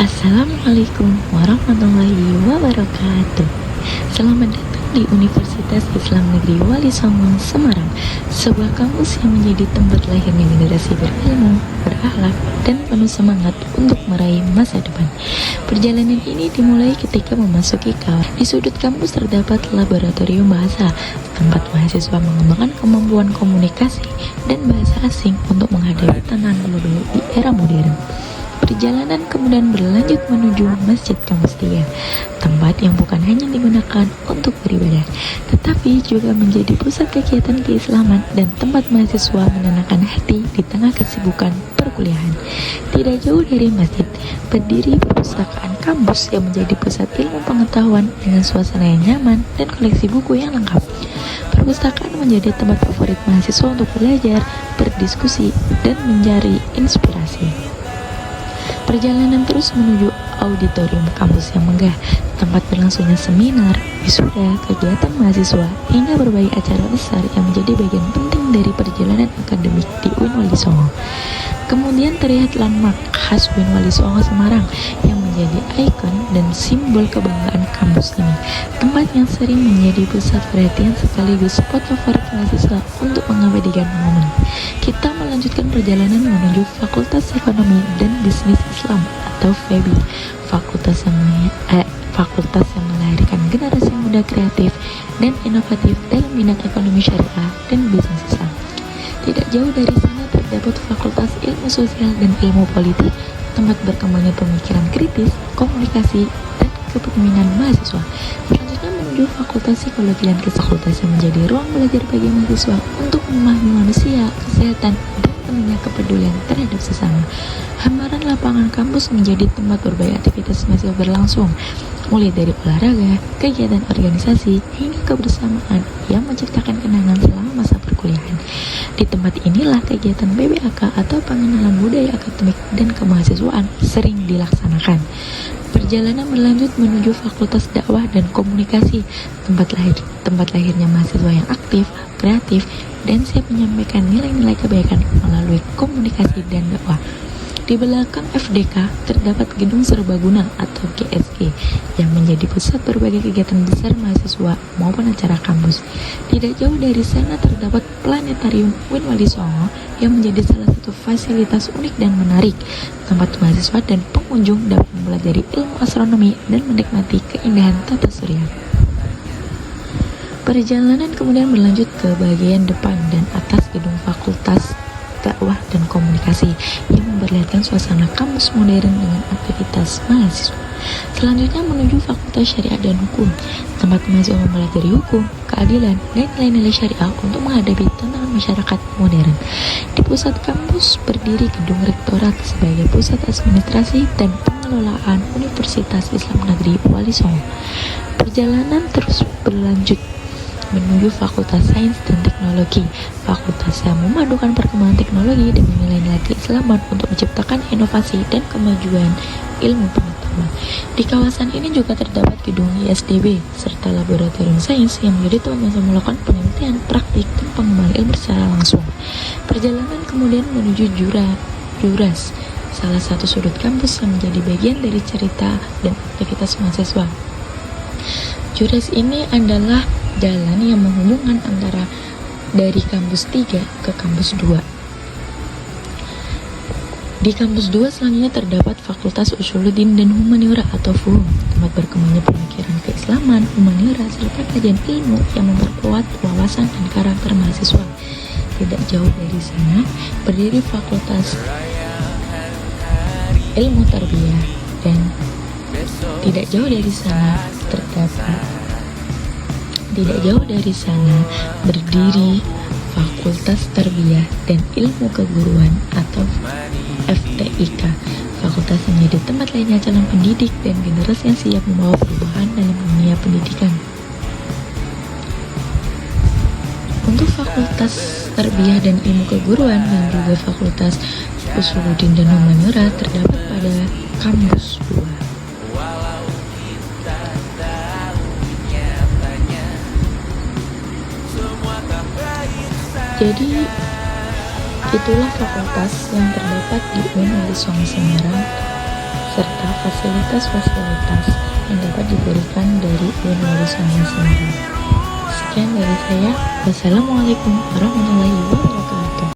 Assalamualaikum warahmatullahi wabarakatuh. Selamat datang di Universitas Islam Negeri Wali Songo, Semarang, sebuah kampus yang menjadi tempat lahirnya generasi berilmu, berakhlak, dan penuh semangat untuk meraih masa depan. Perjalanan ini dimulai ketika memasuki kawasan. Di sudut kampus terdapat laboratorium bahasa, tempat mahasiswa mengembangkan kemampuan komunikasi dan bahasa asing untuk menghadapi tantangan global di era modern. Perjalanan kemudian berlanjut menuju Masjid Kampus 3, tempat yang bukan hanya digunakan untuk beribadah, tetapi juga menjadi pusat kegiatan keislaman dan tempat mahasiswa menenangkan hati di tengah kesibukan perkuliahan. Tidak jauh dari masjid, berdiri perpustakaan kampus yang menjadi pusat ilmu pengetahuan dengan suasana yang nyaman dan koleksi buku yang lengkap. Perpustakaan menjadi tempat favorit mahasiswa untuk belajar, berdiskusi, dan mencari inspirasi. Perjalanan terus menuju auditorium kampus yang megah, tempat berlangsungnya seminar, wisuda, kegiatan mahasiswa, hingga berbagai acara besar yang menjadi bagian penting dari perjalanan akademik di UIN Wali Songo. Kemudian terlihat landmark khas UIN Wali Songo Semarang yang menjadi ikon dan simbol kebanggaan kampus ini, tempat yang sering menjadi pusat perhatian sekaligus spot favorit mahasiswa untuk mengabadikan momen. Kita melanjutkan perjalanan menuju Fakultas Ekonomi dan Bisnis Islam atau FEBI, fakultas yang melahirkan generasi muda kreatif dan inovatif dalam bidang ekonomi syariah dan bisnis Islam. Tidak jauh dari sana terdapat Fakultas Ilmu Sosial dan Ilmu Politik, tempat berkembangnya pemikiran kritis, komunikasi, dan kepemimpinan mahasiswa. Selanjutnya menuju Fakultas Psikologi dan Fakultas yang menjadi ruang belajar bagi mahasiswa untuk memahami manusia, kesehatan, dan penuhnya kepedulian terhadap sesama. Hamparan lapangan kampus menjadi tempat berbagai aktivitas mahasiswa berlangsung, mulai dari olahraga, kegiatan organisasi, hingga kebersamaan yang menciptakan kenangan selama masa perkuliahan. Di tempat inilah kegiatan PBAK atau pengenalan budaya akademik dan kemahasiswaan sering dilaksanakan. Perjalanan berlanjut menuju Fakultas Dakwah dan Komunikasi, tempat lahirnya mahasiswa yang aktif, kreatif, dan siap menyampaikan nilai-nilai kebaikan melalui komunikasi dan dakwah. Di belakang FDK terdapat Gedung Serbaguna atau GSG yang menjadi pusat berbagai kegiatan besar mahasiswa maupun acara kampus. Tidak jauh dari sana terdapat Planetarium UIN Wali Songo yang menjadi salah satu fasilitas unik dan menarik, tempat mahasiswa dan pengunjung dapat mempelajari ilmu astronomi dan menikmati keindahan tata surya. Perjalanan kemudian berlanjut ke bagian depan dan atas gedung Fakultas Dakwah dan Komunikasi yang memperlihatkan suasana kampus modern dengan aktivitas mahasiswa. Selanjutnya menuju Fakultas Syariah dan Hukum, tempat mahasiswa mempelajari hukum, keadilan, dan nilai-nilai syariah untuk menghadapi tantangan masyarakat modern. Di pusat kampus berdiri gedung Rektorat sebagai pusat administrasi dan pengelolaan Universitas Islam Negeri Wali Songo. Perjalanan terus berlanjut menuju Fakultas Sains dan Teknologi, fakultas yang memadukan perkembangan teknologi dengan nilai-nilai keislaman untuk menciptakan inovasi dan kemajuan ilmu pengetahuan. Di kawasan ini juga terdapat gedung ISDB serta laboratorium sains yang menjadi tempat yang melakukan penelitian, praktik, dan pengembangan ilmu secara langsung. Perjalanan kemudian menuju Juras, salah satu sudut kampus yang menjadi bagian dari cerita dan aktivitas mahasiswa. Juras ini adalah jalan yang menghubungkan antara dari kampus 3 ke kampus 2. Di kampus 2 selanjutnya terdapat Fakultas Usuluddin dan Humaniora atau FUHUM, tempat berkembangnya pemikiran keislaman, humaniora, serta kajian ilmu yang memperkuat wawasan dan karakter mahasiswa. Tidak jauh dari sana berdiri Fakultas Ilmu Tarbiyah dan tidak jauh dari sana berdiri Fakultas Tarbiyah dan Ilmu Keguruan atau FTIK, fakultas yang menjadi tempat lainnya calon pendidik dan generasi yang siap membawa perubahan dalam dunia pendidikan. Untuk Fakultas Tarbiyah dan Ilmu Keguruan dan juga Fakultas Usuluddin dan Humaniora terdapat pada kampus 2. Jadi itulah fakultas yang terdapat di UIN Wali Songo Semarang serta fasilitas-fasilitas yang dapat diberikan dari UIN Wali Songo Semarang. Sekian dari saya. Wassalamualaikum warahmatullahi wabarakatuh.